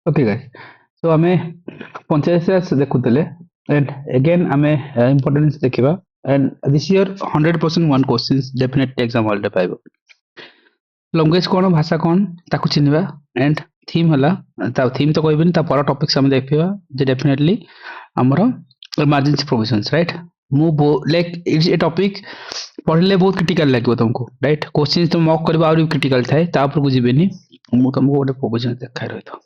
Okay guys, so आमे पंचायत राज देखुतले and again आमे importance देखिबा and this year 100% one questions definitely exam hall रे पाइबो। Language कोन भाषा कोन ताकू चिनिबा and थीम हला ता थीम तो कहबिन ता पर टॉपिक्स हम देखिबा जे डेफिनेटली हमरो इमरजेंसी प्रोविजंस राइट। मु लाइक इट्स ए टॉपिक पढ़ले बहुत क्रिटिकल लागो तुमको राइट। क्वेश्चन तो मॉक करबा और क्रिटिकल थाए ता ऊपर को जिबेनी मु तुमको गोटे प्रोविजन देखाय रहतो।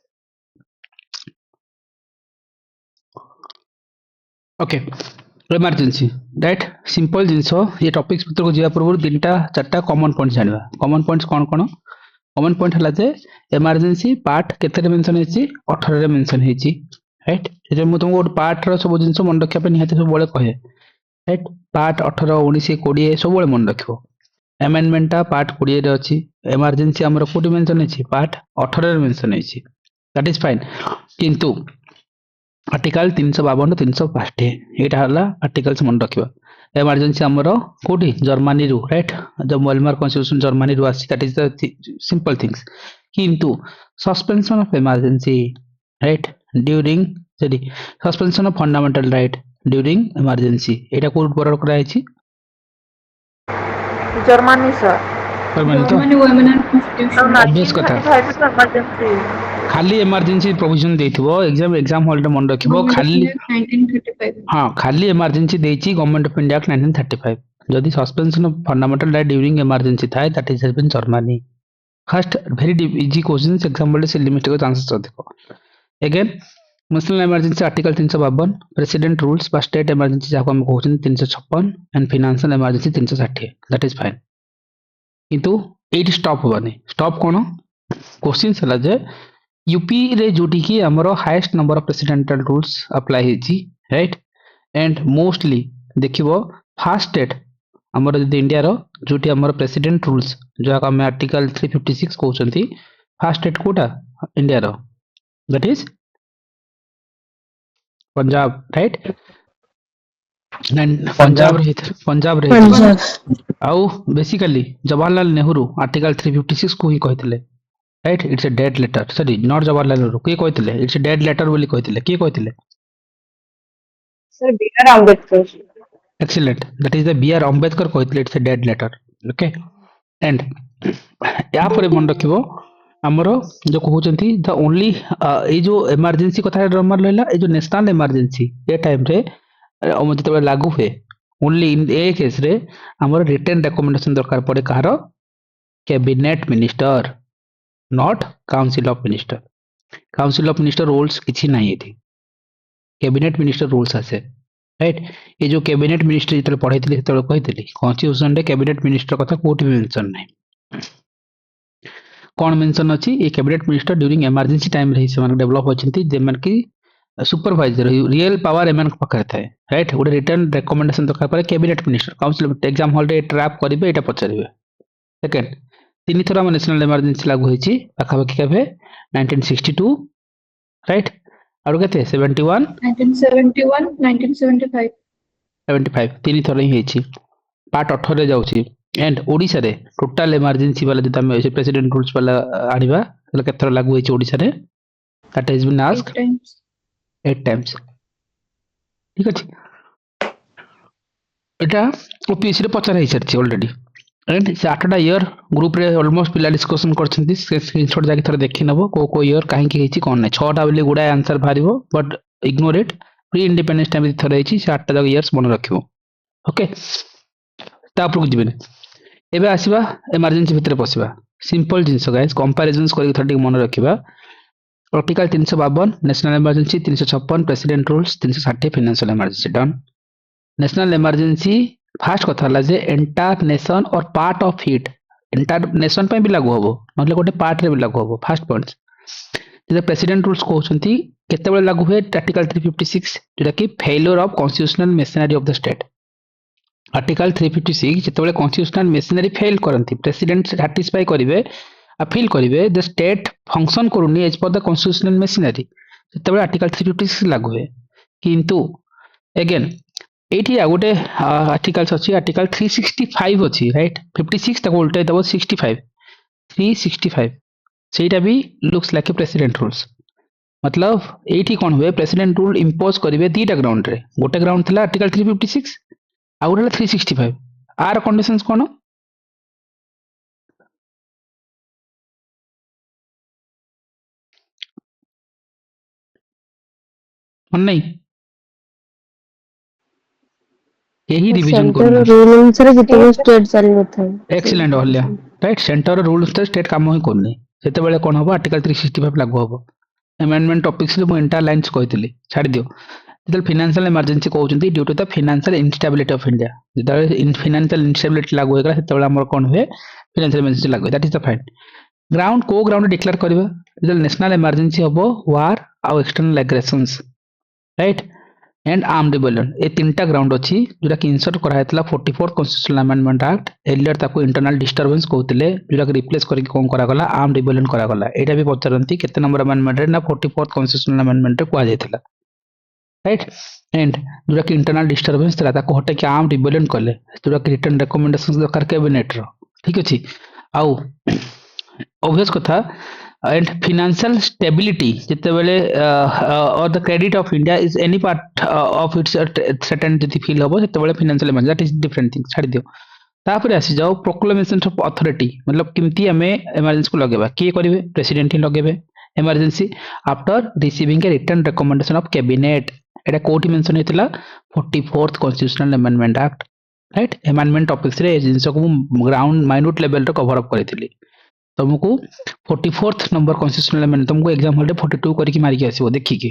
ओके इमरजेंसी राइट सिंपल जिंस ये टॉपिक्स भीतर को जिया पूर्व तीनटा चारटा कॉमन पॉइंट जानिबा। कॉमन पॉइंट्स कोन कोन कॉमन पॉइंट हला जे इमरजेंसी पार्ट केते रे मेंशन हेची 18 रे मेंशन हेची राइट। जे मु तुमको गोटे पार्ट रो सब जिंस मन रखिया पे निहाते सब बळे कहे राइट। पार्ट 18 19 20 सब बळे मन रखियो। अमेंडमेंट टा पार्ट 20 रे अछि। इमरजेंसी हमर कोटी मेंशन हेची पार्ट 18 रे मेंशन हेची दैट इज फाइन। किंतु आर्टिकल 352 305 एटा हला आर्टिकल्स मन रखिबा। इमरजेंसी हमरो कोठी जर्मनी रु राइट जब वेलमार कॉन्स्टिट्यूशन जर्मनी रु आसी that is the simple things. किंतु suspension of emergency right during sorry suspension of fundamental right during emergency एटा कोड बरर करा हेची Germany sir Germany women and constitution obvious कथा इमरजेंसी खाली इमरजेंसी प्रोविजन देथिबो एग्जाम हॉल रे मन रखिबो खाली 1935 हां खाली इमरजेंसी देछि गवर्नमेंट ऑफ इंडिया 1935 जदि suspension of fundamental right during emergency थाए that is been Germany. First very easy questions example से लिमिट को चांसेस अधिक। Again national emergency article 352 president rules बा स्टेट इमरजेंसी जाको हम कहउछन 356 and financial emergency 360 that is fine. किंतु 8 stop होबानी स्टॉप कोन क्वेश्चंस हला जे यूपी रे जोटी की हमरो highest number of presidential rules apply हेची right and mostly देखिबो first state हमरो जदि इंडिया रो जोटी हमरो प्रेसिडेंट रूल्स जो हम आर्टिकल 356 कहउछंती फर्स्ट स्टेट कोटा इंडिया रो that is Punjab right Punjab रे आउ बेसिकली जवाहरलाल नेहरू आर्टिकल 356 को ही कहथिले right. It's a dead letter sorry not Jawaharlal Nehru के कहथिले इट्स अ डेड लेटर बोली कहथिले के कहथिले sir B R Ambedkar excellent that is the B R Ambedkar कहथिले it's a dead letter okay and या पर मन रखिबो हमरो जो कहउचंती द ओनली ए जो इमरजेंसी कथा नंबर लेला ए जो नेशनल इमरजेंसी ए टाइम रे जते लागू हुए ओनली इन ए केस रे हमरो रिटन रिकमेंडेशन दरकार पड़े कहारो cabinet minister not council of minister. Council of minister rules किछि नाही एथि कैबिनेट मिनिस्टर रूल्स आसे राइट। ये जो कैबिनेट मिनिस्टर जितले पढैतिले तले कहितली कॉन्स्टिट्यूशन रे कैबिनेट मिनिस्टर कथा कोठी मेंशन नाही कोन मेंशन अछि a cabinet minister during emergency time रे से डेवलप होचंती जे मन की सुपरवाइजर रियल पावर एमन पकड़ थाए राइट। गोटे रिटन रिकमेंडेशन दरकार पड़े cabinet minister council exam hall रे ट्रैप करिवे एटा पचरिवे। सेकंड तीन थरा नेशनल इमरजेंसी लागू होईची पाखापाखि केबे 1962 राइट और केते 71 1971 1975 75 तीन थरा ही होईची पार्ट 18 रे जाउची एंड ओडिसा रे टोटल इमरजेंसी वाला जता हम प्रेसिडेंट रूल्स वाला आनिबा तले केते थरा लागू होईची ओडिसा रे that is been asked 8 times ठीक अछि। एटा ओपीएससी रे पचार हेई सरछि ऑलरेडी एंड से 8टा ईयर ग्रुप रे ऑलमोस्ट पिला डिस्कशन करछंती स्क्रीनशॉट जाके थोड़ा देखि नबो को ईयर काहे की हेछि कोन नै 6टा बोली गुडा आंसर भारिबो but ignore it pre independence time थोड़ा हेछि से 8टा जगह ईयर्स मन रखिबो ओके तापर को जिबेने एबे आसीबा इमरजेंसी भितर पसिबा सिंपल जिंस गाइस कंपैरिजंस करी थोड़ा टिक मन रखिबा। Article 352 national emergency 356 president rules 360 financial emergency done. National emergency first कथा हला जे एंटायर नेशन और part of it entire nation पे भी लागू होबो मतलब गोटे पार्ट रे भी लागू होबो फर्स्ट पॉइंट जे प्रेसिडेंट रूल्स कहउछंती केते बेले लागू होए आर्टिकल 356 जेटा कि failure of constitutional machinery of the state. Article 356 जेते बेले कॉन्स्टिट्यूशनल मशीनरी फेल करंती प्रेसिडेंट सैटिस्फाई करिवे अपील करिवे द स्टेट फंक्शन करूनी as per the constitutional machinery जेते बेले आर्टिकल 356 लागू होए। किंतु अगेन एठी आ गोटे आर्टिकल्स अछि आर्टिकल 365 अछि राइट 56 तक उल्टे दबो 65 365 सेटा भी looks like a president rules मतलब एठी कौन हुए प्रेसिडेंट रूल इंपोज करिवे दीटा ग्राउंड रे गोटे ग्राउंड थिला आर्टिकल 356 आ गोटे 365 आर कंडीशंस कौन मन नहीं यही रिवीजन सेंटर करना रूल अनुसार जितने स्टेट चली ଥାଏ एक्सीलेंट हलिया राइट सेंटर रूल स्टेट काम ही करनी सेते बेले कौन हबो आर्टिकल 365 लागू हबो अमेंडमेंट टॉपिक्स रे मु इंटर लाइंस कहतिली छाड़ी दियो जेतल फाइनेंशियल इमरजेंसी कहउचंती due to the financial instability of India जेतल इन फाइनेंशियल इनस्टेबिलिटी लागू होगला सेते बेले हमर कोन हुए फाइनेंशियल इमरजेंसी लागू that is the find ground को ग्राउंड डिक्लेयर करबा जेतल नेशनल इमरजेंसी हबो वार आ external aggressions right and armed rebellion ए तीनटा ग्राउंड अछि जोरा कि इंसर्ट करा हेतला 44th constitutional amendment act earlier ताको इंटरनल डिस्टरबेंस कहउतिले जोरा कि रिप्लेस करि कोन करा गला आर्म्ड रिबेलियन करा गला एटा भी पचरंती केते नंबर अमेंडमेंट रे ना 44th कॉन्स्टिट्यूशनल अमेंडमेंट रे कुआ जायतला राइट एंड जोरा कि इंटरनल डिस्टरबेंस तला ताको हटे कि आर्म्ड रिबेलियन कले जोरा कि रिटर्न रिकमेंडेशंस दरकार कैबिनेट रो ठीक अछि आउ ऑब्वियस कथा and financial stability जिते बेले or the credit of India is any part of its certain जति feel हबो सेते बेले financial emergency that is different thing छाड़ी दियो तापर आसी जाओ प्रोक्लेमेशन ऑफ अथॉरिटी मतलब किमती हमें इमरजेंसी को लगेबा के करिवे प्रेसिडेंट ही लगेबे emergency after receiving a return recommendation of cabinet एटा कोठी मेंशन हेतला 44th constitutional amendment act right amendment topics रे जिंस को ग्राउंड माइन्यूट लेवल रे कवर अप करथिली तुमको 44th नंबर कॉन्स्टिट्यूशनल अमेंडमेंट तुमको एग्जाम हॉल 42 करके मारिक आसीबो देखिके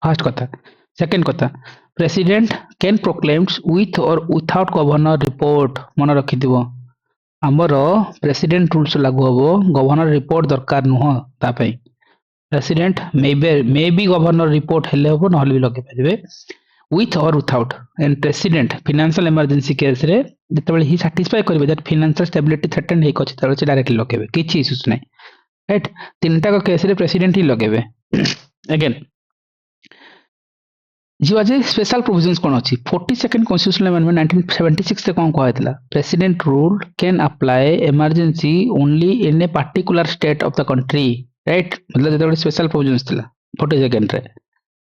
फर्स्ट कथा सेकंड कथा प्रेसिडेंट कैन प्रोक्लेम्स विथ और विथआउट गवर्नर रिपोर्ट मन रखि दिबो हमर प्रेसिडेंट रूल्स लागू हबो गवर्नर रिपोर्ट दरकार नुह ता पई president may be governor report हेले हबो नहले भी लगे परिबे with or without and president financial emergency case रे जेतेबेले ही satisfy करबे दैट financial stability threatened हेक अछि तबे से डायरेक्टली लगेबे किछि इश्यूज नै राइट तीनटा को केस रे प्रेसिडेंट ही लगेबे अगेन जी आज स्पेशल प्रोविजंस कोन अछि 42nd कॉन्स्टिट्यूशनल अमेंडमेंट 1976 से कोन कहैतला president rule can apply emergency only in a particular state of the country right मतलब जेतेबेले स्पेशल प्रोविजंस थिला 42nd रे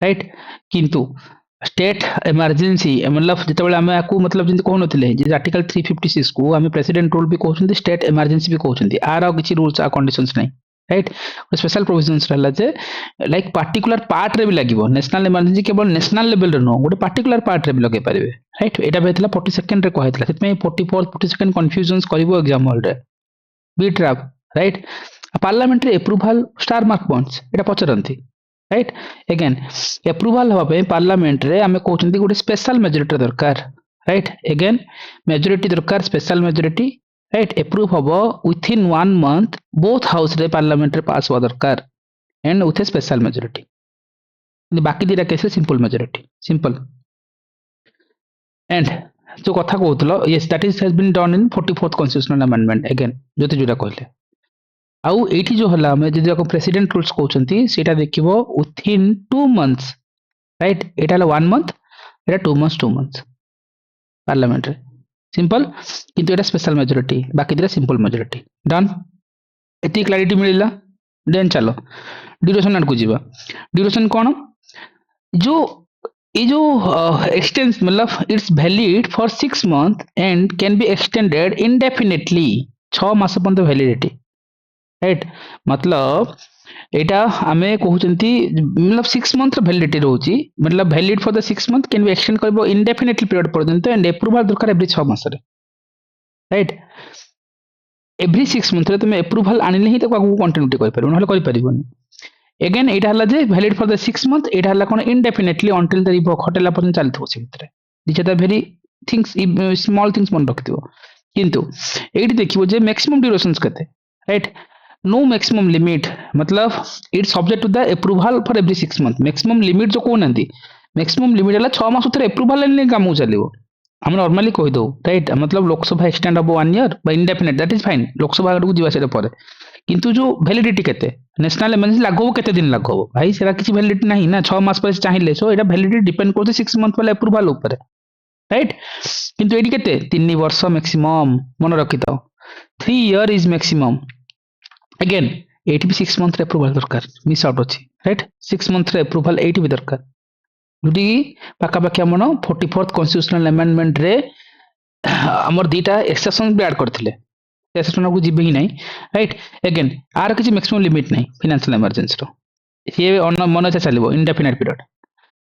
राइट किंतु स्टेट इमरजेंसी मतलब जितेबाला आम आपको मतलब जमी कहते जे आर्टिकल 356 को आम प्रेसिडेंट रूल भी कहते स्टेट इमरजेंसी भी कहते आर किसी रूल्स आ कंडीशंस नहीं राइट स्पेशल प्रोविजंस रहा जे लाइक पार्टिकुलर पार्ट रे भी लगे नेशनल इमरजेंसी केवल नेशनल लेवल रे नुह गोटे पार्टिकुलर पार्ट रे भी लगे पारे राइट यहाँ भी 42nd रे कहला से 44th 42nd कन्फ्यूजन्स कर एग्जाम हॉल रे beat wrap right parliamentary approval star mark points यहाँ पचरती राइट अगेन एप्रूवाल हवा पार्लियामेंट रे आमे कहउछंती गोटे स्पेशल मेजॉरिटी दरकार राइट अगेन मेजॉरिटी दरकार स्पेशल मेजॉरिटी राइट एप्रूव हबो within 1 month both house रे पार्लियामेंट रे पास हुआ दरकार and with a special majority बाकी दिरा case simple majority simple and जो कथा कहउतलो yes that is has been done in 44th constitutional amendment again जोते जोटा कहले आउ एठी जो हला हमें जदि प्रेसिडेंट रूल्स कहउछंती सेटा देखिबो विथ इन 2 मंथ्स राइट एटा हला 1 मंथ एटा 2 मंथ्स पार्लियामेंट रे सिंपल किंतु एटा स्पेशल मेजॉरिटी बाकी दिरा सिंपल मेजॉरिटी डन एती क्लैरिटी मिलिला देन चलो ड्यूरेशन आड को जीवा ड्यूरेशन कोन जो ये जो एक्सटेंस मतलब it's valid for 6 month and can be extended इंडेफिनिटली 6 मास पर्यंत वैलिडिटी राइट मतलब एटा आमे कहउचंती मतलब 6 मंथ वैलिडिटी रहउची मतलब valid for the 6 month can be extend करबो इंडेफिनिटली पीरियड पर्यंत एंड अप्रूवल दरकार एवरी 6 मास रे राइट एवरी 6 मंथ रे तुम अप्रूवल आनिले ही तको कंटिन्यूटी कर परबो नहले कर परिबोनी अगेन एटा हला जे वैलिड फॉर द 6 मंथ एटा हला कोन इंडेफिनिटली अंटिल द रिवोक हटेला पर्यंत चलथो से भितरे this are the very things small things मन रखथिबो किंतु एटी देखिबो जे मैक्सिमम ड्यूरेशंस कते राइट नो मैक्सिमम लिमिट मतलब it's subject to the approval for every 6 month maximum limit जो कहउनंती मैक्सिमम लिमिट हला 6 मास उतरे अप्रूवल लेने काम चलिबो हम नॉर्मली कहि दो राइट मतलब लोकसभा एक्सटेंड अब 1 year by indefinite that is fine Lok Sabha को जीवा से पर किंतु जो वैलिडिटी केते नेशनल इमरजेंसी लागो केते दिन लागो भाई सेरा किछि वैलिडिटी नाही ना 6 मास पर चाहिए सो एटा वैलिडिटी डिपेंड करते 6 मंथ वाला अप्रूवल ऊपर राइट किंतु एटी केते 3 वर्ष मैक्सिमम मन रखि दो 3 year is maximum again eighty भी 6 मंथ रे अप्रूवल दरकार मिस आउट अछि राइट 6 मंथ रे अप्रूवल एटी भी दरकार जोटी पाका पाका हमन 44th कॉन्स्टिट्यूशनल अमेंडमेंट रे हमर दीटा एक्सेप्शन भी ऐड करथिले एक्सेप्शन को जिबे ही नहीं राइट अगेन आर किछि मैक्सिमम लिमिट नहीं फाइनेंशियल इमरजेंसी रो ये मन इच्छा चलिबो इंडेफिनाइट पीरियड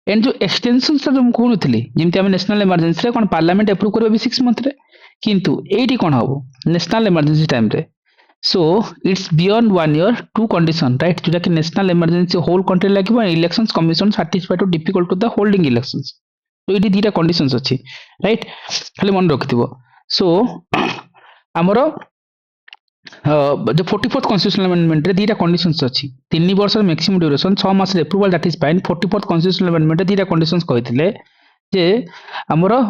एंड जो एक्सटेंशन से जो कहूनुली जमी आम नेशनल इमरजेंसी रे कोन पार्लियामेंट अप्रूव करबे 6 मंथ रे किंतु एटी कोन हबो नेशनल इमरजेंसी टाइम रे so it's beyond 1 year two condition right जोटा कि नेशनल इमरजेंसी होल कंट्री लागिबो elections commission certified to difficult to the holding elections तो ये दीटा कंडीशंस अच्छी राइट खाली मन रखिथिबो सो हमरो जो 44th कॉन्स्टिट्यूशनल अमेंडमेंट रे दीटा कंडीशंस अच्छी 3 वर्ष मैक्सिमम ड्यूरेशन 6 मास रे approval that is fine 44th constitutional amendment रे दीटा कंडीशंस कहिथिले जे हमरो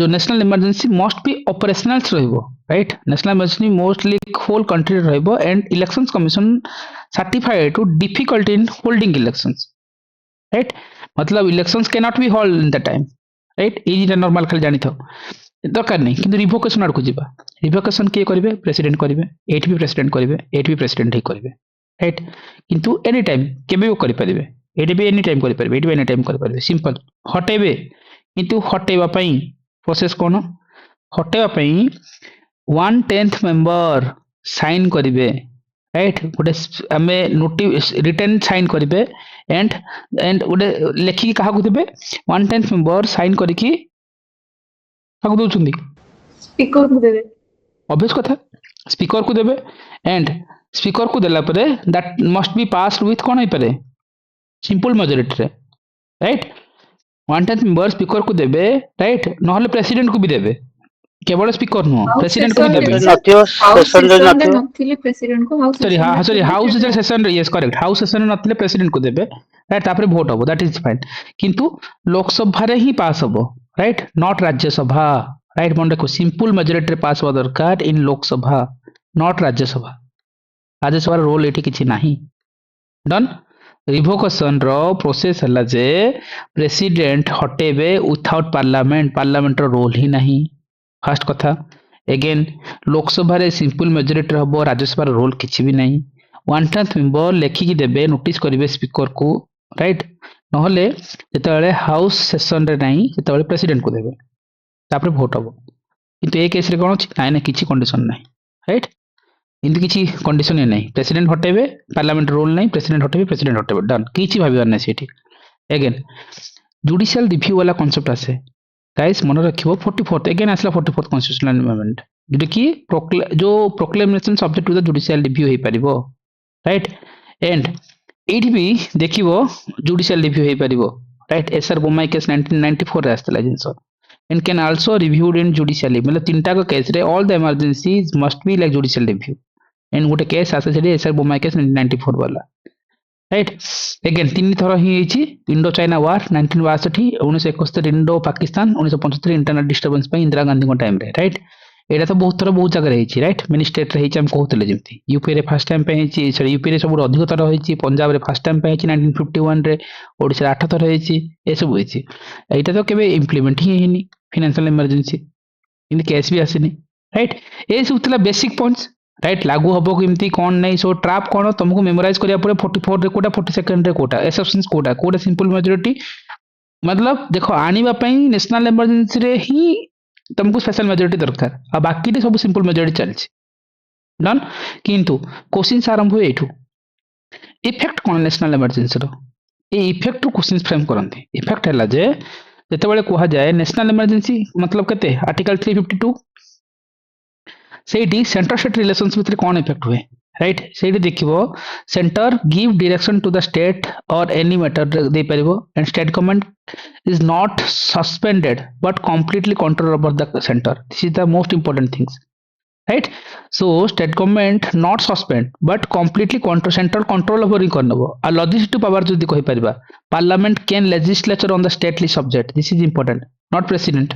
जो national emergency must be operational रहइबो right national emergency mostly whole country रहइबो and elections commission certified to difficult in holding elections right मतलब elections can not be hold in the time right ये normal खाली जानि थो दरकार नहीं किंतु रिवोकेशन आड़ को जीवा रिवोकेशन किए करिवे प्रेसिडेंट करिवे एटी भी प्रेसिडेंट करिवे एटी भी प्रेसिडेंट ही करिवे राइट किंतु एनी टाइम केबे वो करि परिबे एटी भी एनी टाइम करि परिबे एटी भी एनी टाइम करि परिबे सिंपल हटेबे किंतु हटेबा पई प्रोसेस कोन हटेबा पई 1/10 मेंबर साइन करिवे राइट गोटे आमे नोटिस रिटर्न साइन करिवे एंड गोटे लेखिकी काहा को देबे 1/10 मेंबर साइन करिकी काहा को दोचुंदी स्पीकर को देबे ऑब्वियस कथा स्पीकर को देबे एंड स्पीकर को देला परे that must be passed with कोन होई पारे सिंपल मेजॉरिटी रे राइट 1/10 मेंबर स्पीकर को देबे राइट नहले प्रेसिडेंट को भी देबे केवल स्पीकर नो प्रेसिडेंट को भी देबे सेशन रे नथिले प्रेसिडेंट को हाउस सेशन रे यस करेक्ट हाउस सेशन रे नथिले प्रेसिडेंट को देबे राइट तापर वोट हबो दैट इज फाइन किंतु लोकसभा रे ही पास हबो राइट नॉट राज्यसभा राइट मन रखो सिंपल मेजॉरिटी रे पास हो दरकार इन लोकसभा नॉट राज्यसभा राज्यसभा रोल एठी किछि नाही डन रिवोकेशन रो प्रोसेस हला जे प्रेसिडेंट हटेबे विथआउट पार्लियामेंट रो रोल ही नाही फर्स्ट कथा अगेन लोकसभा रे सिंपल मेजॉरिटी हबो राज्यसभा रोल किछि भी नाही 1/10 मेंबर लेखिकी देबे नोटिस करिवे स्पीकर को राइट नहले जेतेबेले हाउस सेशन रे नाही जेतेबेले प्रेसिडेंट को देबे तापर वोट हबो किंतु ए केस रे कोन अछि नाइ ना किछि कंडीशन नाही राइट इनती किछि कंडीशन नै प्रेसिडेंट हटेबे पार्लियामेंट रोल नाही प्रेसिडेंट हटेबे डन किछि भाबिबार नै सेठी अगेन जुडिशियल रिव्यू वाला कांसेप्ट आसे गाइस मन रखिबो 44th अगेन आसला 44th कॉन्स्टिट्यूशनल अमेंडमेंट जो कि जो proclamation subject to the judicial review हे परिबो राइट एंड एठी भी देखिबो जुडिशियल रिव्यू हे परिबो राइट एसआर बोमाई केस 1994 रे आस्तला things and can also reviewed in judicially मतलब तीनटा को केस रे all the emergencies must be like judicial review and गोटे केस आसे छे एसआर बोमाई केस 1994 वाला राइट अगेन तीन थर ही हिची Indo China war 1962 1971 Indo Pakistan 1975 internal disturbance पे इंदिरा गांधी को टाइम रे राइट एटा तो बहुत थर बहुत जगह रही राइट मिनी स्टेट रही हम कहते जमी यूपी रे फर्स्ट टाइम पे सॉरी यूपी रे सब अधिक थर रही पंजाब रे फर्स्ट टाइम पे 1951 रे ओडिसा 8 थर रही ए सब होईची एटा तो केबे इंप्लीमेंट ही हेनी फाइनेंशियल इमरजेंसी इन केस भी आसीनी राइट ए सब तला बेसिक पॉइंट्स राइट लागू हबो किमती कोन नै सो ट्रैप कोन तुमको मेमोराइज करिया पड़े 44 रे कोटा 42 रे कोटा एक्सेप्शंस कोटा सिंपल मेजॉरिटी मतलब देखो आनीबा पई नेशनल इमरजेंसी रे ही तुमको स्पेशल मेजॉरिटी दरकार आ बाकी रे सब सिंपल मेजॉरिटी चलछि डन किंतु क्वेश्चन आरंभ हुए एठू इफेक्ट कोन नेशनल इमरजेंसी रो a effect to question frame करंती इफेक्ट हला जे जते बेले कोहा जाय नेशनल इमरजेंसी मतलब केते आर्टिकल 352 सेठी सेंटर स्टेट रिलेशंस भितर कोन इफेक्ट हुए राइट सेठी देखिबो centre give direction to the state और एनी मैटर दे परिबो and state government is not suspended but completely control over the centre this is the most important things right so state government not suspend but completely control central control over ही करनबो आ legislative power जदी कहि परिबा parliament can legislature on the stately subject this is important not president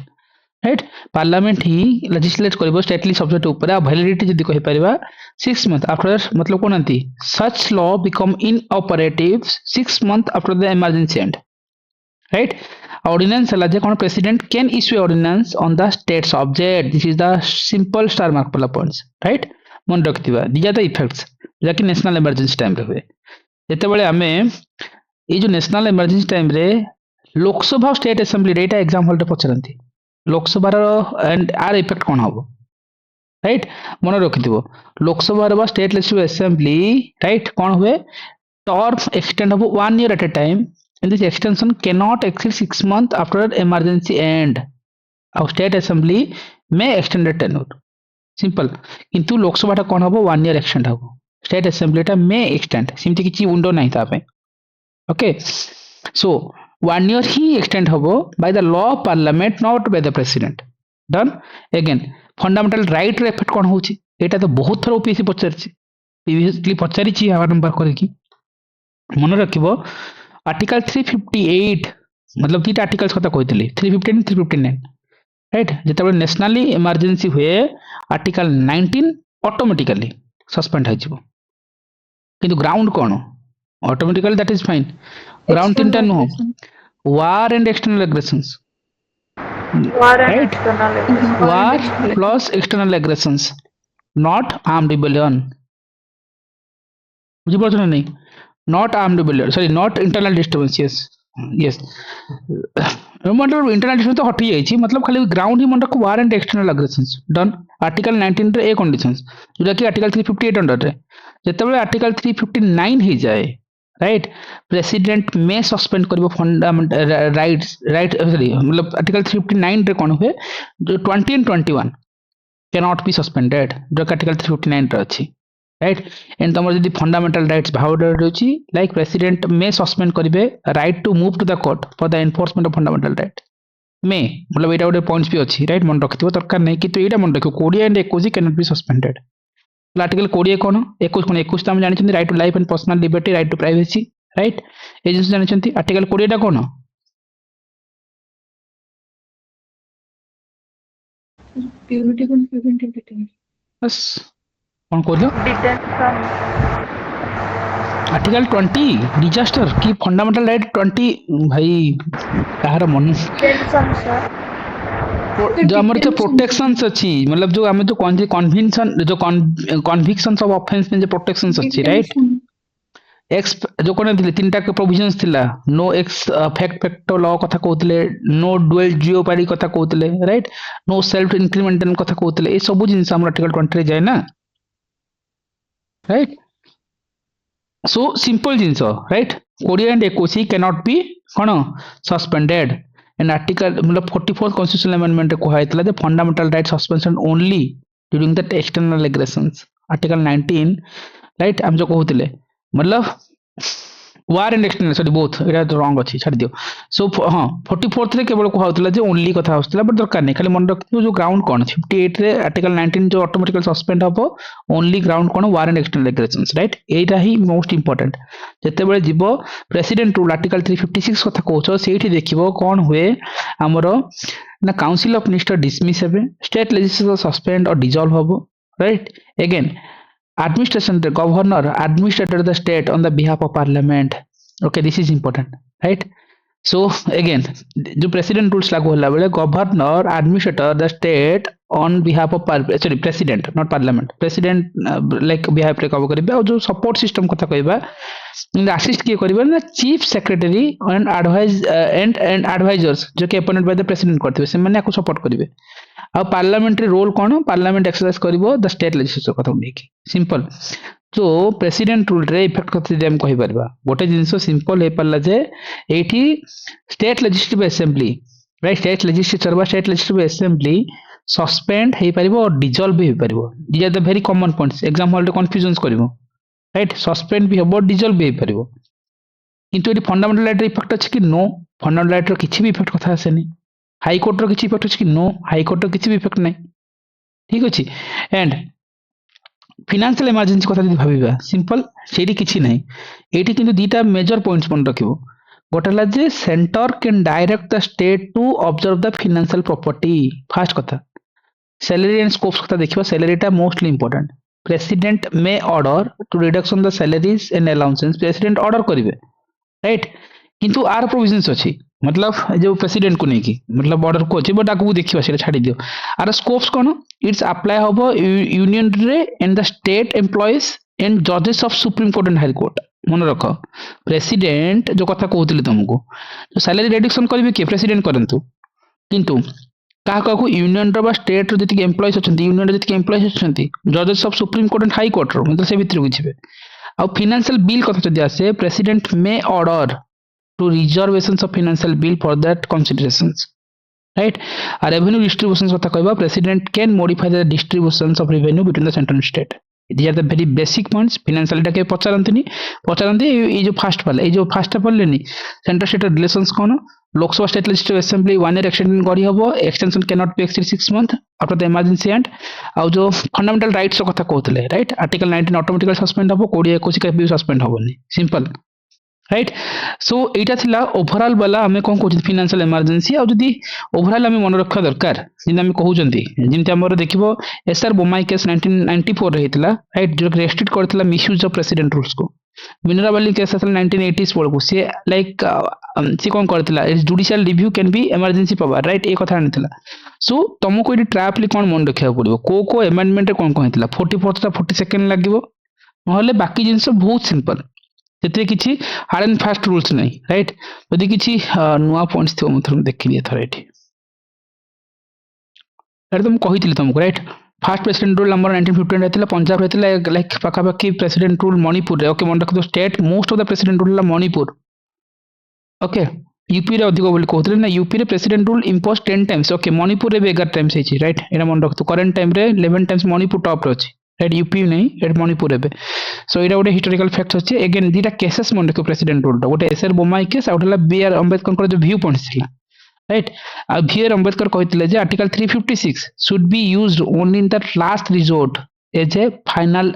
right parliament he legislate करिबो stately subject ऊपर आ validity जदी कहि परिबा 6 मंथ आफ्टर मतलब कोनंती such law become inoperative 6 month after the emergency and right ordinance हला जे कोन president can issue ordinance on the state subject this is the simple star mark वाला पॉइंट्स राइट मन रखतिबा दीज आर द इफेक्ट्स जहाँकि national emergency time रे हुए जितेबाला आम ये जो नेशनल इमरजेंसी टाइम रे लोकसभा स्टेट असेंबली एटा एग्जाम हॉल पचारती लोकसभा एंड आर इफेक्ट कौन हम राइट मन रखि Lok Sabha state legislative assembly right कौन हुए टर्म एक्सटेंड हम 1 year at a time and this extension can not exceed 6 months after emergency and और स्टेट असेंबली में एक्सटेंडेड टेन्योर सिंपल किंतु लोकसभा कौन हम 1 year एक्सटेंड हम स्टेट असेंबली में एक्सटेंड सेमती किसी विंडो नहीं था ओके सो 1 year ही एक्सटेंड हम by the law of parliament not bye the president done again fundamental right रे इफेक्ट कौन होची एटा तो बहुत थर ओपीएससी पचारछि प्रीवियसली पचारिछि आवर नंबर करके मन रखिबो आर्टिकल 358 मतलब तीटा आर्टिकल्स कथा कहतली 359 359 राइट जेतबे नेशनली इमरजेंसी हुए आर्टिकल 19 ऑटोमेटिकली सस्पेंड हो जिवो किंतु ground cone automatically that is fine ground तीनटा no war and external aggressions right war plus external aggressions not armed rebellion बुझी पारछ ना नहीं not armed rebellion sorry not internal disturbance yes मतलब internal disturbance तो हटी जाइछि मतलब खाली ग्राउंड ही मन रखो war and external aggressions done article 19 रे ए कंडीशंस जोटा कि आर्टिकल 358 अंडर रे जेतेबे आर्टिकल 359 ही जाए राइट प्रेसिडेंट में सस्पेंड करिवो फंडामेंटल राइट्स राइट सॉरी मतलब आर्टिकल 359 रे कोन हुए जो 20 and 21 can not be suspended जो आर्टिकल 359 रे अछि राइट एंड तमर जदी फंडामेंटल राइट्स भाउडेड अछि लाइक प्रेसिडेंट में सस्पेंड करिवे right to move to the court for the enforcement of fundamental right में मतलब एटा गोटे पॉइंट्स भी अछि राइट मन रखितो दरकार नै कि तो एटा मन रखियो 20 and 21 can not be suspended article 20 कोन 21 कोन 21 तो हम जानि छथि right to life and personal liberty right to privacy right ए जिंस जानि छथि आर्टिकल 20 टा कोन प्यूरिटी कौन प्रिवेंटिव बस कौन कहलो डिटेंशन आर्टिकल 20 डिजास्टर की फंडामेंटल राइट 20 भाई कहार मन डिटेंशन सर जो हमर जो प्रोटेक्शंस अछि मतलब जो हमें जो कन्विक्शन जो कन्विक्शंस ऑफ ऑफेंस में जो प्रोटेक्शंस अछि राइट एक्स जो कोन थिले तीनटा के प्रोविजंस थिला नो एक्स फैक्ट लॉ कथा कहउतले नो डुअल जियोपारी कथा कहउतले राइट नो सेल्फ इंक्रीमेंटन कथा कहउतले ए सब जिंस हमर आर्टिकल 20 रे जाय ना राइट सो सिंपल जिंस right 20 and 21 can not be कोन सस्पेंडेड एंड आर्टिकल मतलब 44th कॉन्स्टिट्यूशनल अमेंडमेंट रे कोहा हेतला जे fundamental right suspension only during the external aggressions article 19 right हम जो कहउतले मतलब war and external sorry both एटा तो रॉन्ग अछि छाड़ दियो सो हां 44th रे केवल को होतला जे ओनली कथा होतला बट दरकार नै खाली मन रखियो जो ग्राउंड कोन 58 रे आर्टिकल 19 जो ऑटोमेटिकली सस्पेंड हबो only ground cone war and external aggressions right Etah he most important जते बेले जीवो प्रेसिडेंट रूल आर्टिकल 356 कथा कहउछो सेठी देखिबो कोन हुए हमरो ना काउंसिल ऑफ मिनिस्टर डिसमिस हेबे स्टेट लेजिस्लेचर सस्पेंड और डिसॉल्व हबो right again administration the governor administrator the state on the behalf of parliament okay this is important right so again जो president rules लागू होला बेले governor administrator the state on behalf of sorry president not parliament president like behalf रे कब करबे और जो support system कथा कहबा असिस्ट किए करबे ना chief secretary and advise and advisers जो कि अपॉइंटेड बाय द प्रेसिडेंट करथिबे से माने को सपोर्ट करिवे आ पार्लियामेंट्री रोल कोन पार्लियामेंट एक्सरसाइज करिवो द स्टेट लेजिस्लेचर कथा नेकी सिंपल जो प्रेसिडेंट रूल रे इफेक्ट करथि दे हम कहि परबा गोटे जिंस सिंपल हे परला जे एठी state legislative assembly right state legislature बा स्टेट लेजिस्लेटिव असेंबली सस्पेंड हे परिबो और डिसॉल्व हे परिबो this are the very common points exam hall रे कंफ्यूजन करिवो राइट सस्पेंड भी हबो डिसॉल्व भी परिबो किंतु एटी फंडामेंटल राइट रे इफेक्ट अछि कि नो फंडामेंटल राइट रो किछि भी इफेक्ट कथा आसेनी हाई कोर्ट रो किछि इफेक्ट अछि कि नो हाई कोर्ट रो किछि भी इफेक्ट नै ठीक अछि एंड फाइनेंशियल इमरजेंसी कथा जदि भाबिबा सिंपल सेठी किछि नै एटी किंतु दीटा मेजर पॉइंट्स मन रखिबो गोटला जे center can direct the state to observe the financial property first कथा सैलरी एंड स्कोप्स कथा देखिबा सैलरी टा मोस्टली इंपोर्टेंट प्रेसिडेंट में order to reduction the salaries and allowances president order करिवे राइट किंतु आर प्रोविजंस अछि मतलब जो प्रेसिडेंट को नहीं की मतलब ऑर्डर को अछि बट आगु देखिबा सेटा छाडी दियो आर स्कोप्स कोन इट्स अप्लाई होबो यूनियन रे and the state employees and जजेस of supreme court and high court मन रख प्रेसिडेंट जो कथा कहते तुमको जो सैलरी रिडक्शन करेंगे किए प्रेसिडेंट करंतु किंतु क्या यूनियन रो स्टेट जी एम्प्लॉइज अच्छा यूनियन जी एम्प्लॉइज अच्छा जजेस of supreme court and high court रो मतलब से भितर को जी आ फाइनेंशियल बिल कथा जब आसे president may order to reservations of financial bill for that considerations right आ रेवेन्यू डिस्ट्रीब्यूशन कथा कहबा president can modify the distributions of revenue between the central and state these are the very basic points financial के पचारती ये जो fast वाला ये जो फास्ट पढ़ले सेंट्रल स्टेट रिलेशंस कौन Lok Sabha state legislative assembly 1 year extension करी हबो extension can not be exceed 6 month after the emergency and आ जो फंडामेंटल राइट्स कथा कहते राइट आर्टिकल 19 ऑटोमेटिकली सस्पेंड हबो 20 21 के भी सस्पेंड हबोनी सिंपल राइट सो एटा थिला ओवरऑल वाला हमें कौन कहते फाइनेंशियल इमरजेंसी आ जदी ओवरऑल हमें मन रखा दरकार जिन हमें कहउजंती जिनते हमर देखिबो एसआर बोमाई केस 1994 रे हितला राइट जो रेस्ट्रिक्ट करथिला मिसयूज ऑफ प्रेसिडेंट रूल्स को मिनरावली केस आसला 1980s पड़को सी लाइक सी कौन करथिला judicial review can be emergency power right ए कथा आनिथिला सो तुमको ये ट्रैप कौन मन रखा पड़ो को एमेंडमेंट कौन कौन हितला 44 टा 42 लागिवो नहले बाकी जिंस बहुत सिंपल से किसी हार्ड एंड फास्ट रूल्स नहीं राइट जदि किसी नुआ पॉइंट्स थो मतलब देखी दिए थोड़ा ये तो मुझे कही तुमको right first president rule number 1915 रहता पंजाब रहता लाइक पाखापाखि प्रेसिडेंट रूल मणिपुर ओके मन रख state most of the president rule Manipur okay UP रे अधिक बोली कहते ना यूपी रे president rule impose 10 times okay Manipur रे 11 टाइम्स है राइट एटा मन रख करंट टाइम रे 11 टाइम्स मणिपुर टॉप रे अछि राइट यूपी नहीं एट मणिपुर एबे सो एटा गोटे हिस्टोरिकल फैक्ट्स अछि अगेन दीटा केसेस मन रख प्रेसिडेंट रूल गोटे एसआर बोमाई केस आउटला बीआर अंबेडकर जो व्यू पॉइंट्स थिला राइट आ बीआर अंबेडकर कहथिले जे article 356 should be used only in the last resort as a final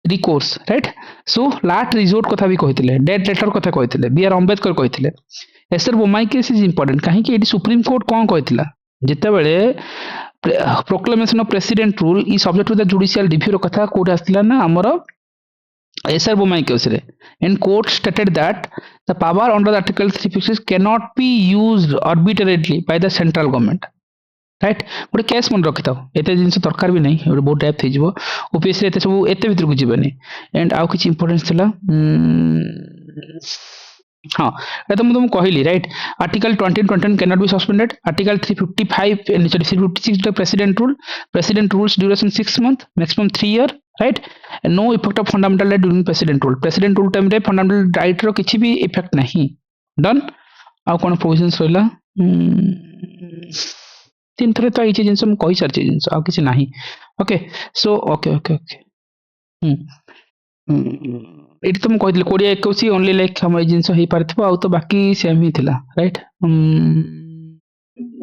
recourse right so last resort कथा भी कहथिले डेड लेटर कथा कहथिले बीआर अंबेडकर कहथिले SR Bommai case is important काहे कि एटी सुप्रीम कोर्ट कोन कहथिला जेते बेले प्रोक्लेमेशन ऑफ प्रेसिडेंट रूल ई subject to the judicial review कथा कोड आस्तिला ना हमर एसआर बोमाई केस रे and court stated that the power under the article 356 can not be used arbitrarily by the central government right गोटे केस मन रखि थाओ एते जिंस दरकार भी नहीं गोटे बहुत टाइप थी ओपीएस रे एते सब एते भीतर को जीवनी एंड आउ किछ इंपोर्टेंस थिला हाँ ये तो मुझे कहली right article 2021 can not be suspended article 355 and 356 president rules duration 6 month maximum 3 year right no effect of fundamental right during president rule time रे फंडामेंटल राइट रो किछि भी इफेक्ट नहीं डन आ कोन प्रोविजंस रहला तीन थरे तो ये जिनस कही सारी जिनस आ किछि नहीं okay so okay okay okay ये तो मुझे कहती 20 21 ओनली लाइक हम जिनस हो पारथिबो आ तो बाकी सेम ही थिला राइट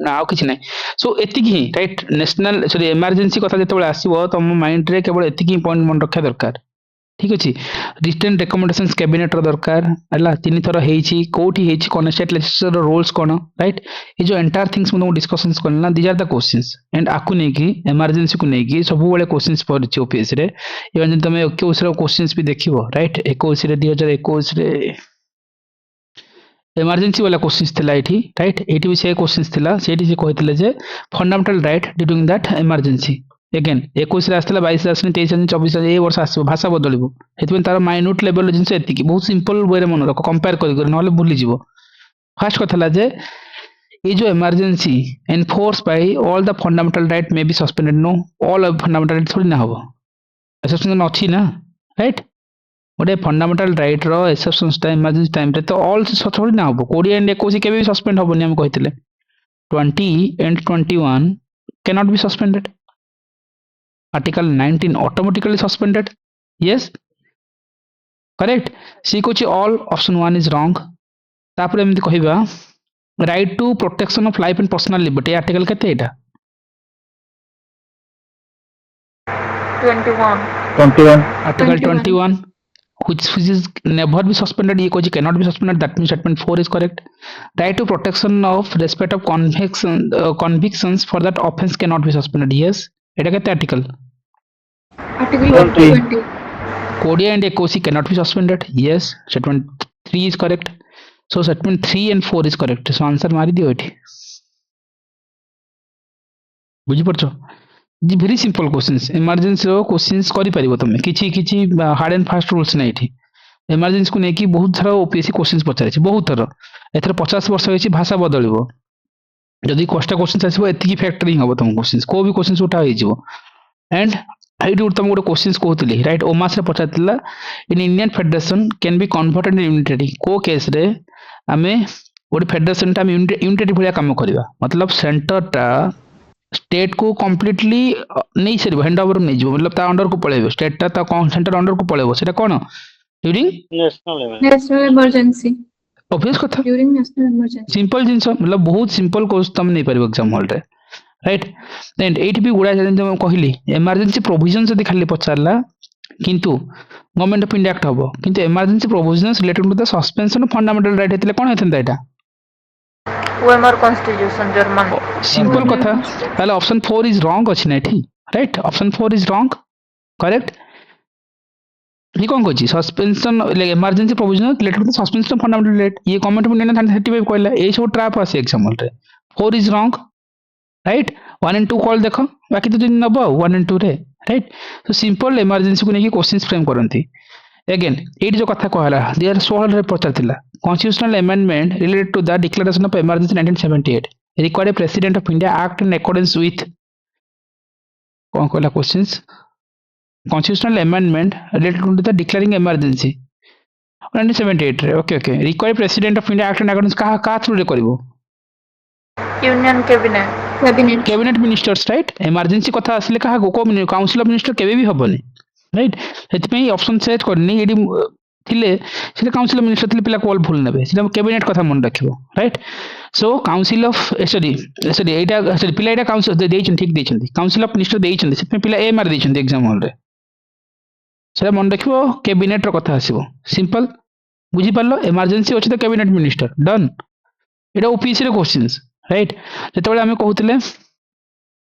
ना आ किछि नहीं सो एतिक ही राइट नेशनल सॉरी इमरजेंसी कथा जते आसीबो तम माइंड रे केवल एतिक ही पॉइंट मन रखा दरकार ठीक अछि रिटन रिकमेंडेशंस कैबिनेट रो दरकार हला तीन थर हेछि कोठी हेछि कोन स्टेट लेजिस्लेचर रोल्स कोन राइट ये जो एंटायर थिंग्स हम डिस्कशंस करना these are the questions and आकु नै कि इमरजेंसी को नै कि सब बेले क्वेश्चंस पड़छि ऑफिस रे इवन जन तमे 21 रो क्वेश्चंस भी देखिबो राइट 21 रे 2021 रे इमरजेंसी वाला क्वेश्चंस थिला एठी राइट एठी भी से क्वेश्चंस थिला सेठी से कहथिले जे fundamental right during that emergency again 21 रे आस्थिला 22 रे आसने 23 24 रे ए वर्ष आसीबो भाषा बदलिबो हेतबे तार माइन्यूट लेवल जिंस एतिकी बहुत सिंपल वे रे मन रख कंपेयर करि नहले भूली जिवो फर्स्ट कथला जे ये जो emergency enforce by all the fundamental right may be suspended no all of fundamental right थोड़ी ना हबो एक्सेप्शन अछि ना राइट गोटे फंडामेंटल राइट रो एक्सेप्शंस टाइम इमरजेंसी टाइम रे तो ऑल थोड़ी ना हबो 20 एंड 21 के भी सस्पेंड हबोनी हम कहितले 20 and 21 can not be suspended article 19 automatically suspended yes correct सी कोची all option 1 is wrong तापर एमति कहिबा right to protection of life and personal liberty article केते एटा 21 article 21 which is never be suspended ये Kochi cannot be suspended that means statement 4 is correct right to protection of respect of convictions for that offense cannot be suspended yes एटा केते article Article 120. 20 and 21 cannot be suspended yes statement 3 is correct so statement 3 and 4 is correct so answer मारी दियो एठी बुझी परछो जी भेरी simple questions emergency रो questions करि परिबो तमे किछि hard and fast rules नै एठी इमरजेंसी को नेकी बहुत थर ओपीएससी क्वेश्चंस पचारिछि बहुत थर एथर 50 वर्ष होइछि भाषा बदलिबो जदि कष्ट क्वेश्चंस आसीबो एतिकी फैक्टरी हबो तम क्वेश्चंस को भी क्वेश्चंस उठा होई जिवो एंड हाइट तुम गोटे क्वेश्चंस कहतली राइट ओमास रे पचारतिला in Indian federation can be converted in unitary को केस रे आमे गोटे फेडरेशन टा यूनिटरी भलिया काम करबा मतलब सेंटर टा स्टेट को कंप्लीटली नहीं सर हैंड ओवर नहीं जीव मतलब ता अंडर को पळेबो स्टेट टा ता सेंटर अंडर को पळेबो सेटा कोन ड्यूरिंग नेशनल इमरजेंसी ऑब्वियस कथा ड्यूरिंग नेशनल इमरजेंसी सिंपल जिंस मतलब बहुत सिंपल कोर्स तुम नहीं पारिबो एग्जाम हॉल रे राइट एंड एटी भी गुडा जे मैं कहली इमरजेंसी प्रोविजन जदी खाली पचारला किंतु गवर्नमेंट ऑफ इंडिया एक्ट हबो किंतु emergency provisions related to the suspension of fundamental right हेतले कोन हेतन एटा OMR Constitution German. सिंपल कथा ताले ऑप्शन 4 इज रॉन्ग अछि ना एठी right option 4 is wrong correct ये कौन कहछि suspension emergency provision related to suspension of fundamental right ये गवर्नमेंट ऑफ इंडिया 35 कहला ए सब ट्रैप आसे एग्जांपल रे 4 इज रॉन्ग राइट 1 एंड 2 कॉल देखो बाकी तो दिन नबो 1 एंड 2 रे राइट सो सिंपल इमरजेंसी को नेकी क्वेश्चंस फ्रेम करंती अगेन एट जो कथा कहला 2016 रे पचारतिला constitutional amendment related to the declaration of emergency 1978 required president of India act in accordance with कौन कहला questions constitutional amendment related to the declaring emergency 1978 रे okay required president of India act in accordance का through रे करबो Union Cabinet. Cabinet ministers right emergency कथा आसले कहा को काउंसिल ऑफ मिनिस्टर केबे भी हबनी राइट सेति ऑप्शन सेट करनी एडी थिले से काउंसिल ऑफ मिनिस्टर थिले पिला कॉल भूल नेबे से कैबिनेट कथा मन रखिबो right so council of sorry एटा सॉरी पिला एटा काउंसिल देइछन ठीक देइछन काउंसिल ऑफ मिनिस्टर देइछन से पिला ए मार देइछन एग्जाम हॉल रे से मन रखिबो कैबिनेट रो कथा आसीबो सिंपल बुझी पारलो इमरजेंसी अछि त कैबिनेट मिनिस्टर डन एटा ओपीएससी रे क्वेश्चंस राइट जेते बेले हमें कहउतले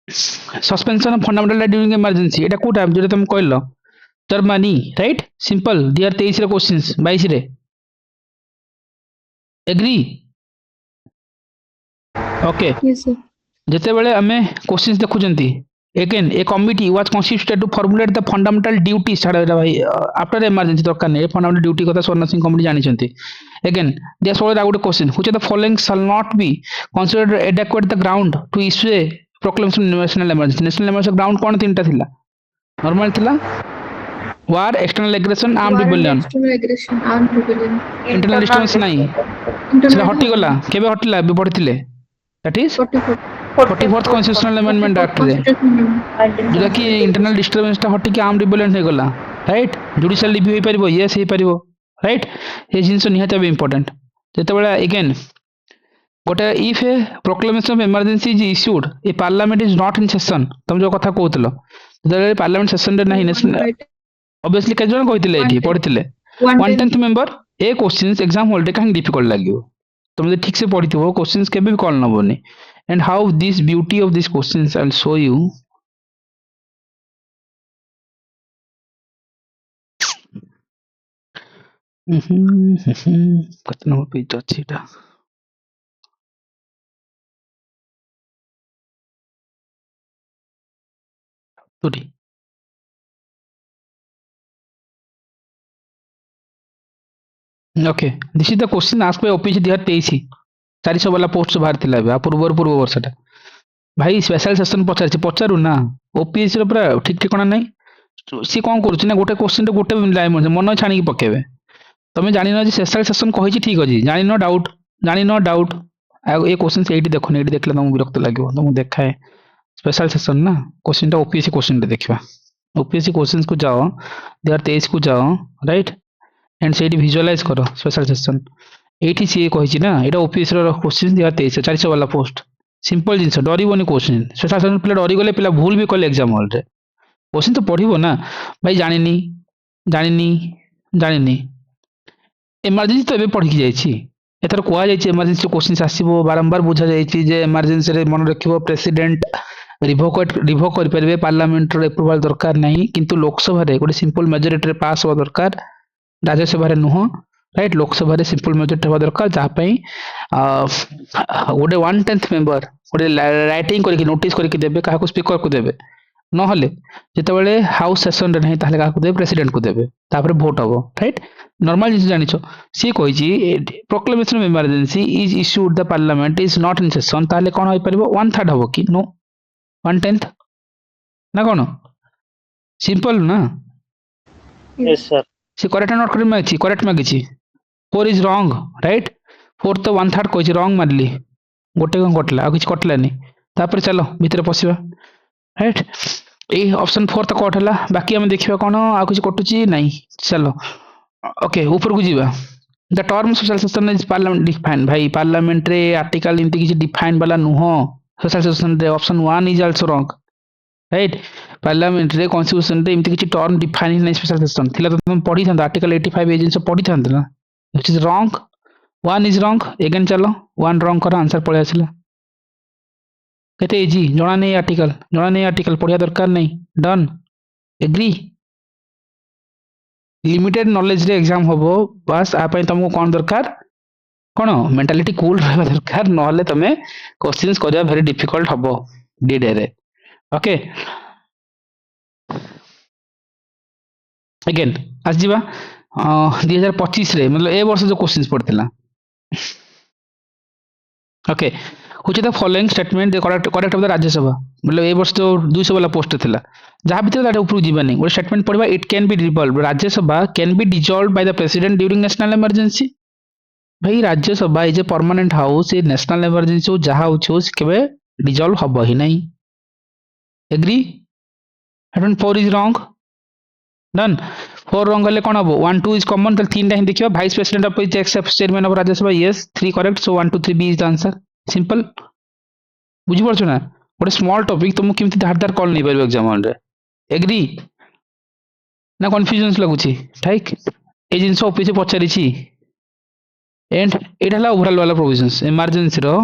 suspension of fundamental right during emergency एटा कोटा जे तुम कहलो जर्मनी राइट सिंपल 2023 रे क्वेश्चंस 22 रे एग्री ओके यस सर जेते बेले हमें क्वेश्चंस देखु जंती again a committee was constituted to formulate the fundamental duties छाड़ा भाई after emergency दरकार नहीं fundamental duty कथा स्वर्ण सिंह कमिटी जानी चंती again there was a question which of the following shall not be considered adequate the ground to issue a proclamation national emergency ground कौन तीन टा थिला normal थिला war external aggression armed rebellion external aggression armed rebellion internal disturbance नहीं सेटा हटी गला केबे हटिला बे पढ़िथिले that is 44th constitutional amendment act रे जोटा कि इंटरनल डिस्टर्बेंस ता हटी के आर्म रिबेलियन हे गला राइट जुडिशियल रिव्यू हे परिबो यस हे परिबो राइट ये जिंस निहाते बे इंपोर्टेंट जेते बेला अगेन गोटे if A proclamation of emergency is issued A parliament is not in session तुम जो कथा कहतलो जेते पार्लियामेंट सेशन रे नाही नेशनल ऑब्वियसली के जन कहितले एठी पढितले 1/10 member A questions exam hall रे काहे डिफिकल्ट लागियो तुम जे ठीक से पढितबो क्वेश्चंस केबे भी call नबोनी and how this beauty of these questions I'll show you कितना पेज अछि एटा sorry okay this is the question asked by OPC 2023 400 वाला पोस्ट बाहर थिला बे पूर्व वर्षटा भाई स्पेशल सेशन पचारू ना ओपीएससी रो पूरा ठीक ठिकाना नहीं सी कोन करूछ ना गोटे क्वेश्चन गोटे लाइन मन छाणी की पकेबे तमे जानि न जे स्पेशल सेशन कहि ठीक अछि जानि न डाउट ए क्वेश्चन से एठी देखो एठी देखले तुम विरक्त लागो तुम देखाए स्पेशल सेशन ना क्वेश्चन टा ओपीएससी क्वेश्चन रे देखबा ओपीएससी क्वेश्चंस को जाओ 2023 को जाओ राइट एंड सेठी विजुअलाइज करो स्पेशल सेशन एठी सी कहि ना एटा ओपीएससी रो क्वेश्चन 2023 400 वाला पोस्ट सिंपल जिंस डरिबोनी क्वेश्चन स्पेशल सेशन पिला डरी गले पिला भूल भी कले एग्जाम हॉल रे क्वेश्चन तो पढ़िबो ना भाई जानिनी इमरजेंसी तो एबे पढ़ी जाईछि एथर कोआ जाईछि इमरजेंसी क्वेश्चंस आसीबो बारंबार बुझा जाईछि जे इमरजेंसी रे मन रखिबो प्रेसिडेंट रिवोक कर परबे पार्लियामेंट रो अप्रूवल दरकार नहीं किंतु लोकसभा रे गोटे सिंपल मेजॉरिटी रे पास हो दरकार राज्यसभा रे नुह राइट लोकसभा रे सिंपल मेजॉरिटी हो दरकार जा पई गोटे 1/10 मेंबर गोटे राइटिंग करके नोटिस करके देबे काहा को स्पीकर को देबे নহলে যেତେବେଳେ ହାଉସ ସେସନ ରେ ନାହିଁ ତାହେଲେ କାହାକୁ ଦେବେ ପ୍ରେସିଡେଣ୍ଟ କୁ ଦେବେ ତାପରେ ଭୋଟ ହବ ରାଇଟ ନର୍ମାଲ ଜିନିଷ ଜାଣିଛ ସିଏ କହିଛି proclamation of emergency is issued the parliament is not in session ତାହେଲେ କଣ ହେଇପାରିବ 1/3 ହବ କି नो 1/10 ନା କଣ ସିମ୍ପଲ ନା Yes, sir. ସେ କରେକ୍ଟ ନଟ୍ କରେକ୍ଟ ମାଗିଛି କରେକ୍ଟ ମାଗିଛି 4 ଇଜ ରଙ୍ଗ ରାଇट 4 ତ 1/3 କହିଛି ରଙ୍ଗ ମାରିଲି ଗୋଟେ କଣ କଟିଲା ଆଉ କିଛି କଟିଲାନି ତାପରେ ଚାଲ ଭିତରେ ପଶିବା राइट ए ऑप्शन 4 तक कट हला बाकी हम देखिबा कोन आ कुछ कटुची नहीं चलो ओके ऊपर को जीवा the term social system is parliament define भाई पार्लियामेंट रे आर्टिकल इंति किछि डिफाइन वाला नुहो सोशल सिस्टम रे option 1 is also wrong right parliament रे कॉन्स्टिट्यूशन रे इंति किछि टर्म डिफाइन नहीं स्पेशल सिस्टम थिला तो तुम पढ़ी था आर्टिकल 85 ए जिंस पढ़ी था ना which is wrong 1 is wrong again चलो 1 रॉन्ग कर आंसर पळे आसिला कहते इजी जना नहीं आर्टिकल पढ़िया दरकार नहीं डन एग्री लिमिटेड नॉलेज रे एग्जाम होबो बस आ पई तुमको कोन दरकार कोन मेंटालिटी कूल रहबा दरकार नहले तमे क्वेश्चंस करिया वेरी डिफिकल्ट होबो डी डे रे ओके अगेन आज जीवा 2025 रे मतलब ए वर्ष जो क्वेश्चंस पड़तिला okay which of the following statement the correct of the Rajya Sabha मतलब ए वर्ष जो 200 वाला पोस्ट थिला जहां भीतर दाटा ऊपर जीवानी वो स्टेटमेंट पढ़वा it can be dissolve Rajya Sabha can be dissolve by the president during national emergency भाई Rajya Sabha is a permanent house ए नेशनल इमरजेंसी हो जहां हो केबे डिसॉल्व हबो ही नहीं agree 4 is wrong done 4 wrong हले कोन हबो 1 2 इज कॉमन तो तीन टाइम देखिबा vice president of the except chairman of Rajya Sabha yes 3 correct so 1 2 3 B is the answer simple बुझी पड़छ ना गोटे स्मॉल टॉपिक तुमको केमती धार धार कॉल नहीं पारिबो एग्जाम रे एग्री ना कंफ्यूजन लागुची ठीक ए जिंस ऑफिस पचारि छी एंड एटा हला ओवरऑल वाला प्रोविजंस इमरजेंसी रो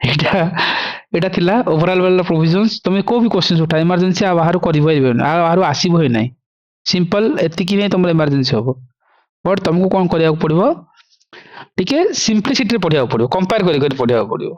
एटा थिला ओवरऑल वाला प्रोविजंस तुम को भी क्वेश्चंस उठा इमरजेंसी आ बाहर करिबो आ बाहर आसीबो ही नहीं सिंपल एति कि नहीं तुम इमरजेंसी होबो बट तुमको कोन करिया पड़िबो टिके सिंपलिसिटी रे पढ़िया पड़िबो कंपेयर करि पढ़िया पड़िबो